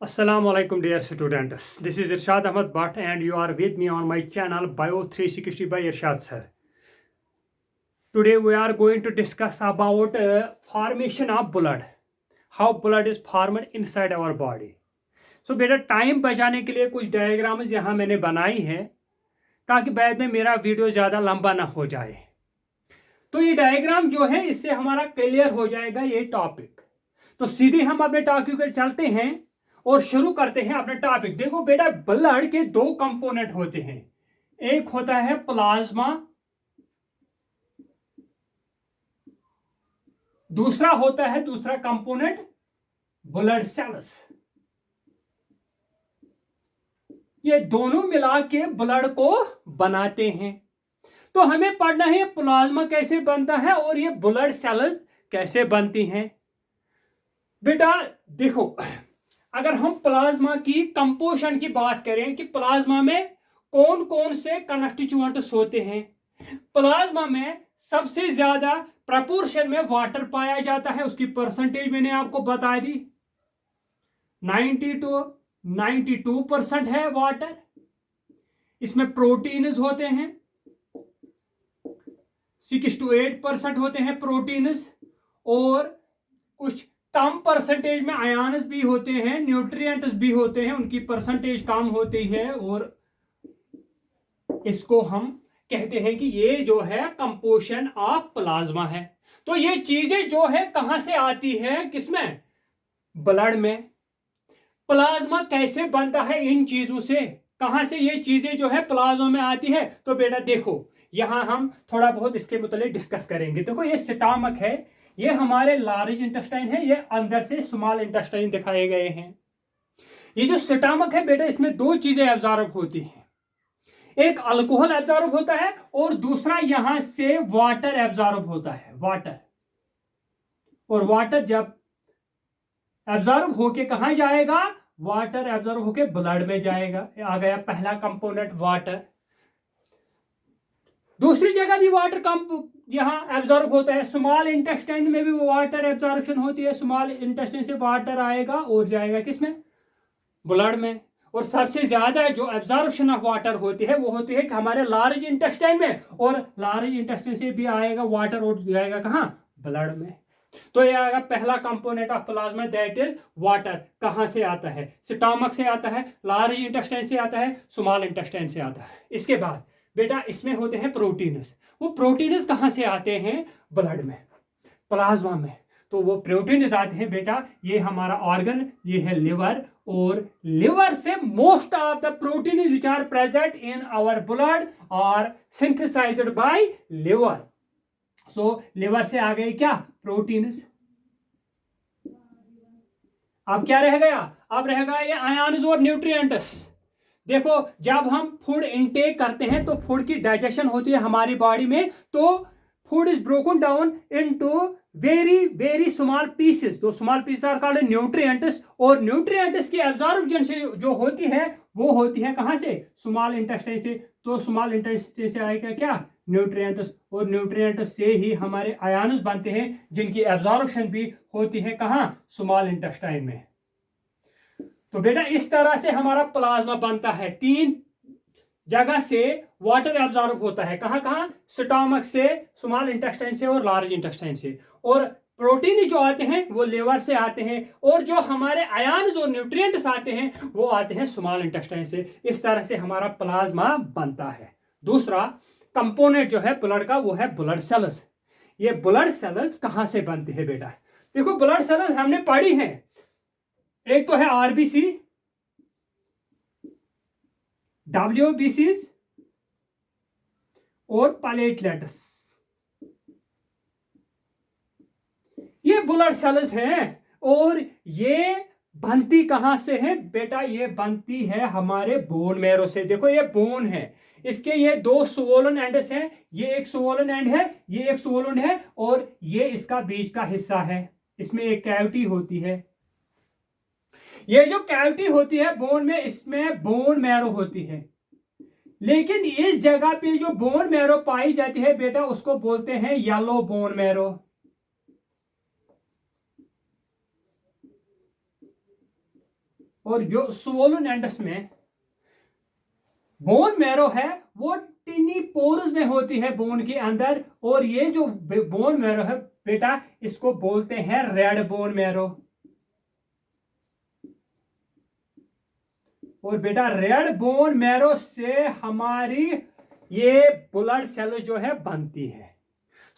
Assalamu alaikum dear students. This is Irshad Ahmad Bhatt and you are with me on my channel Bio 360 by Irshad sir. Today we are going to discuss about formation of blood. How blood is formed inside our body. So बेटा time बचाने के लिए कुछ diagrams यहाँ मैंने बनाई है ताकि बाद में मेरा वीडियो ज़्यादा लंबा ना हो जाए। तो ये डायग्राम जो है इससे हमारा क्लियर हो जाएगा ये टॉपिक। तो सीधे हम अपने टॉपिक पर चलते हैं और शुरू करते हैं अपना टॉपिक। देखो बेटा ब्लड के दो कंपोनेंट होते हैं, एक होता है प्लाज्मा, दूसरा होता है दूसरा कंपोनेंट ब्लड सेल्स। ये दोनों मिला के ब्लड को बनाते हैं। तो हमें पढ़ना है प्लाज्मा कैसे बनता है और ये ब्लड सेल्स कैसे बनती हैं। बेटा देखो, अगर हम प्लाज्मा की कंपोजिशन की बात करें कि प्लाज्मा में कौन कौन से कॉन्स्टिट्यूएंट्स होते हैं, प्लाज्मा में सबसे ज्यादा प्रपोर्शन में वाटर पाया जाता है। उसकी परसेंटेज मैंने आपको बता दी, 92% है वाटर। इसमें प्रोटीन्स होते हैं, 6 to 8% होते हैं प्रोटीन्स, और कुछ कम परसेंटेज में आयन्स भी होते हैं, न्यूट्रिएंट्स भी होते हैं, उनकी परसेंटेज कम होती है। और इसको हम कहते हैं कि ये जो है कंपोजिशन ऑफ प्लाज्मा है। तो ये चीजें जो है कहां से आती है, किसमें, ब्लड में। प्लाज्मा कैसे बनता है, इन चीजों से, कहां से ये चीजें जो है प्लाज्मा में आती है। तो बेटा देखो यहां हम थोड़ा बहुत इसके मुताबिक डिस्कस करेंगे। देखो ये स्टमक है, ये हमारे लार्ज इंटेस्टाइन है, ये अंदर से स्मॉल इंटेस्टाइन दिखाए गए हैं। ये जो स्टमक है बेटा, इसमें दो चीजें एब्जॉर्ब होती हैं, एक अल्कोहल एब्जॉर्ब होता है और दूसरा यहां से वाटर एब्जॉर्ब होता है, वाटर। और वाटर जब एब्जॉर्ब होके कहां जाएगा, वाटर एब्जॉर्ब होके ब्लड में जाएगा। आ गया पहला कंपोनेंट वाटर। दूसरी जगह भी वाटर कम यहां एब्जॉर्ब होता है, स्मॉल इंटेस्टाइन में भी वाटर एब्जॉर्प्शन होती है। स्मॉल इंटेस्टाइन से वाटर आएगा और जाएगा किसमें, ब्लड में। और सबसे ज्यादा जो एब्जॉर्प्शन ऑफ वाटर होती है वो होती है कि हमारे लार्ज इंटेस्टाइन में, और लार्ज इंटेस्टाइन से भी आएगा वाटर और जाएगा कहां, ब्लड में। तो ये आएगा पहला component of plasma, that is water. कहां से आता है, स्टमक से आता है, लार्ज इंटेस्टाइन से आता है, स्मॉल इंटेस्टाइन से आता है। इसके बाद बेटा इसमें होते हैं प्रोटीन्स। वो प्रोटीन्स कहां से आते हैं, ब्लड में, प्लाज्मा में। तो वो प्रोटीन्स आते हैं बेटा, ये हमारा ऑर्गन, ये है लिवर, और लिवर से most of the proteins which are present in our blood are synthesised by liver. So liver से आ गए क्या, प्रोटीन्स। अब क्या रह गया, अब रह गया ये आयन्स और न्यूट्रिएंट्स। देखो जब हम फूड इनटेक करते हैं तो फूड की डाइजेशन होती है हमारी बॉडी में, तो food is broken down into very very small pieces. तो small pieces are called nutrients, और न्यूट्रिएंट्स की एब्जॉर्प्शन से जो होती है वो होती है कहां से, स्मॉल इंटेस्टाइन से। तो स्मॉल इंटेस्टाइन से आएगा क्या, न्यूट्रिएंट्स, और न्यूट्रिएंट्स से ही हमारे आयन्स बनते हैं जिनकी एब्जॉर्प्शन भी होती है कहां, स्मॉल इंटेस्टाइन में। तो बेटा इस तरह से हमारा प्लाज्मा बनता है, 3 जगह से वाटर एब्जॉर्ब होता है। कहां कहां, स्टमक से, स्मॉल इंटेस्टाइन से और लार्ज इंटेस्टाइन से। और प्रोटीन जो आते हैं वो लिवर से आते हैं, और जो हमारे आयन्स और न्यूट्रिएंट्स आते हैं वो आते हैं स्मॉल इंटेस्टाइन से। इस तरह से हमारा प्लाज्मा बनता है। दूसरा कंपोनेंट जो है ब्लड का वो है ब्लड सेल्स। ये ब्लड सेल्स कहां से बनते हैं बेटा, देखो ब्लड सेल्स हमने पढ़ी है, एक तो है आरबीसी, डब्ल्यूबीसीज और प्लेटलेट्स। ये ब्लड सेल्स हैं, और ये बनती कहां से है बेटा, ये बनती है हमारे बोन मैरो से। देखो ये बोन है, इसके ये 2 स्वोलन एंड्स हैं, ये एक स्वोलन एंड है, ये एक स्वोलन है, और ये इसका बीच का हिस्सा है। इसमें एक कैविटी होती है, ये जो कैविटी होती है बोन में, इसमें बोन मैरो होती है। लेकिन इस जगह पे जो बोन मैरो पाई जाती है बेटा उसको बोलते हैं येलो बोन मैरो। और जो स्वोलन एंड्स में बोन मैरो है वो टिनी पोरस में होती है बोन के अंदर, और ये जो बोन मैरो है बेटा इसको बोलते हैं रेड बोन मैरो। और बेटा रेड बोन मैरो से हमारी ये ब्लड सेल जो है बनती है।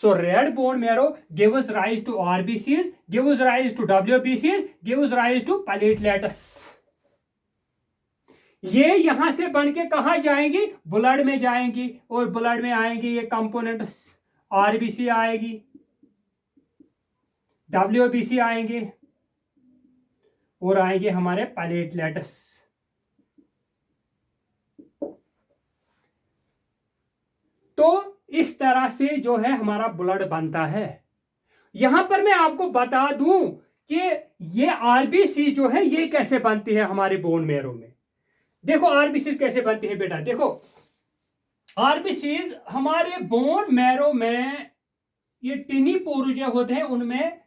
So red bone marrow gives rise to RBCs, gives rise to डब्ल्यूबीसीज, गिव्स राइज टू प्लेटलेट्स। ये यहां से बन के कहां जाएंगी, ब्लड में जाएंगी, और ब्लड में आएंगी ये कंपोनेंट्स, आरबीसी आएगी, डब्ल्यूबीसी आएंगे, और आएंगे हमारे प्लेटलेट्स। तो इस तरह से जो है हमारा ब्लड बनता है। यहां पर मैं आपको बता दूं कि ये आरबीसी जो है ये कैसे बनती है हमारे बोन मैरो में। देखो आरबीसीज कैसे बनती है बेटा, देखो आरबीसीज हमारे बोन मैरो में ये टिनी पोर जो होते हैं उनमें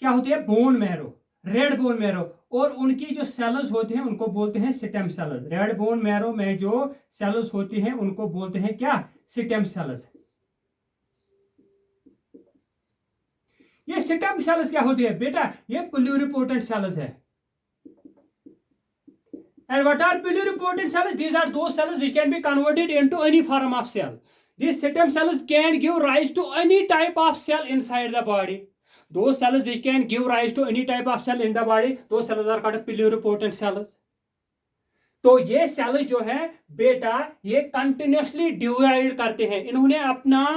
क्या होती है, bone marrow, red bone marrow, और उनकी जो सेल्स होते हैं उनको बोलते हैं stem cells. Red bone marrow में जो सेल्स होती हैं उनको बोलते हैं क्या, स्टेम सेल्स। ये स्टेम सेल्स क्या होती है बेटा, ये प्लुरिपोटेंट सेल्स है। And what are pluripotent cells? These are those cells which can be converted into any form of cell. These stem cells can give rise to any type of cell inside the body. Those cells which can give rise to any type of cell in the body, those cells are called pluripotent cells. तो ये cell जो है बेटा ये continuously divide करते हैं। इन्होंने अपना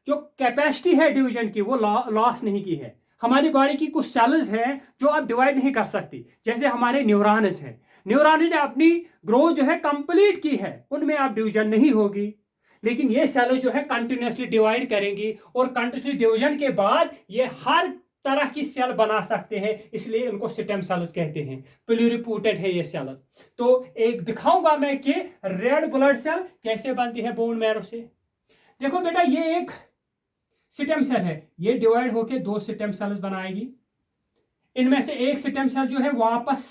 जो कैपेसिटी है डिवीजन की वो लॉस नहीं की है। हमारी बॉडी की कुछ सेल्स हैं जो अब डिवाइड नहीं कर सकती, जैसे हमारे न्यूरॉन्स हैं। न्यूरॉन ने अपनी ग्रोथ जो है कंप्लीट की है, उनमें अब डिवीजन नहीं होगी, लेकिन ये सेल जो है कंटिन्यूसली डिवाइड करेंगी, और कंटिन्यूसली डिवीजन के बाद ये हर तरह की सेल बना सकते हैं, इसलिए इनको स्टेम सेल्स कहते हैं। प्लुरिपोटेंट है ये सेल। तो एक दिखाऊंगा मैं कि रेड ब्लड सेल कैसे बनती है बोन मैरो से। देखो बेटा ये एक स्टेम सेल है, ये डिवाइड होके दो स्टेम सेल्स बनाएगी। इनमें से एक स्टेम सेल जो है वापस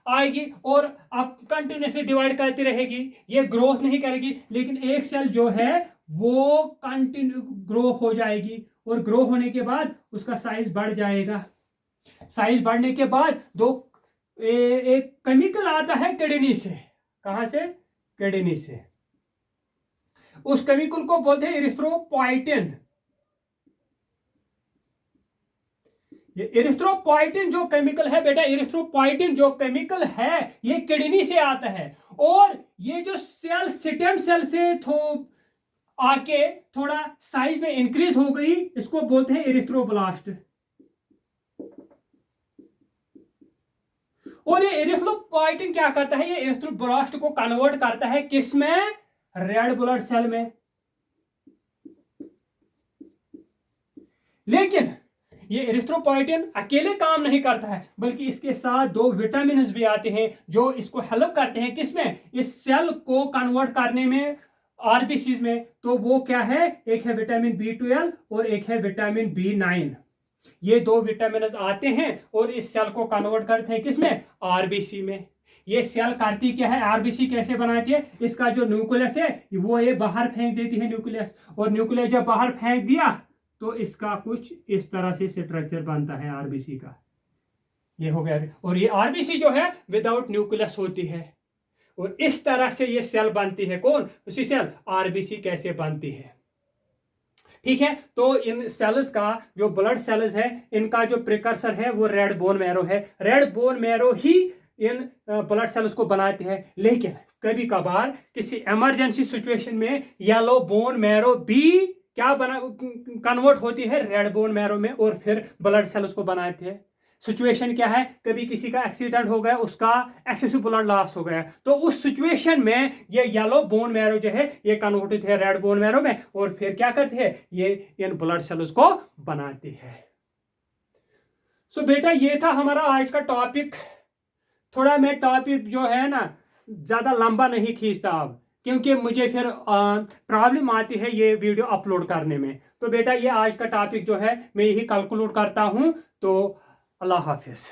आएगी और अब कंटिन्यूसली डिवाइड करती रहेगी, ये ग्रोथ नहीं करेगी, लेकिन एक सेल जो है वो कंटिन्यू ग्रो हो जाएगी, और ग्रो होने के बाद उसका साइज बढ़ जाएगा। साइज बढ़ने के बाद एक केमिकल आता है किडनी से। कहां से, किडनी से। उस केमिकल को बोलते हैं इरिथ्रोपोइटिन। ये इरिथ्रोपोइटिन जो केमिकल है बेटा, इरिथ्रोपोइटिन जो केमिकल है ये किडनी से आता है, और ये जो सेल स्टेम सेल से आके थोड़ा साइज में इंक्रीज हो गई, इसको बोलते हैं इरिथ्रोब्लास्ट। और ये इरिथ्रोपोइटिन क्या करता है, ये इरिथ्रोब्लास्ट को कन्वर्ट करता है किसमें, रेड ब्लड सेल में। लेकिन ये इरिथ्रोपोइटिन अकेले काम नहीं करता है, बल्कि इसके साथ दो विटामिन भी आते हैं जो इसको हेल्प करते हैं किसमें, इस सेल को कन्वर्ट करने में, आरबीसीज में। तो वो क्या है, एक है विटामिन B12 और एक है विटामिन B9। ये दो विटामिन आते हैं और इस सेल को कन्वर्ट करते हैं किसमें, आरबीसी में। ये सेल करती क्या है, आरबीसी कैसे बनाती है, इसका जो न्यूक्लियस है वो ये बाहर फेंक देती है न्यूक्लियस, और न्यूक्लियस जब बाहर फेंक दिया तो इसका कुछ इस तरह से स्ट्रक्चर बनता है आरबीसी का। ये हो गया, और ये आरबीसी जो है विदाउट न्यूक्लियस होती है, और इस तरह से ये सेल बनती है। कौन, उसी सेल आरबीसी कैसे बनती है। ठीक है, तो इन सेल्स का जो ब्लड सेल्स है इनका जो प्रिकर्सर है वो रेड बोन मैरो है। Red bone marrow he in blood cells को बनाते हैं, लेकिन कभी कभार किसी इमरजेंसी सिचुएशन में येलो बोन मैरो भी क्या बना कन्वर्ट होती है रेड बोन मैरो में, और फिर ब्लड सेल्स को बनाते हैं। सिचुएशन क्या है, कभी किसी का एक्सीडेंट हो गया, उसका एक्सेसिव ब्लड लॉस हो गया, तो उस सिचुएशन में ये येलो बोन मैरो जो है ये कन्वर्ट होती है रेड बोन मैरो में, और फिर क्या करती है, ये इन ब्लड सेल्स को बनाती है। सो बेटा ये था हमारा आज का टॉपिक। थोड़ा मैं टॉपिक जो है ना ज्यादा लंबा नहीं खींचता अब, क्योंकि मुझे फिर प्रॉब्लम आती है ये वीडियो अपलोड करने में। तो बेटा ये आज का टॉपिक जो है मैं यही कैलकुलेट करता हूं। तो अल्लाह हाफिज।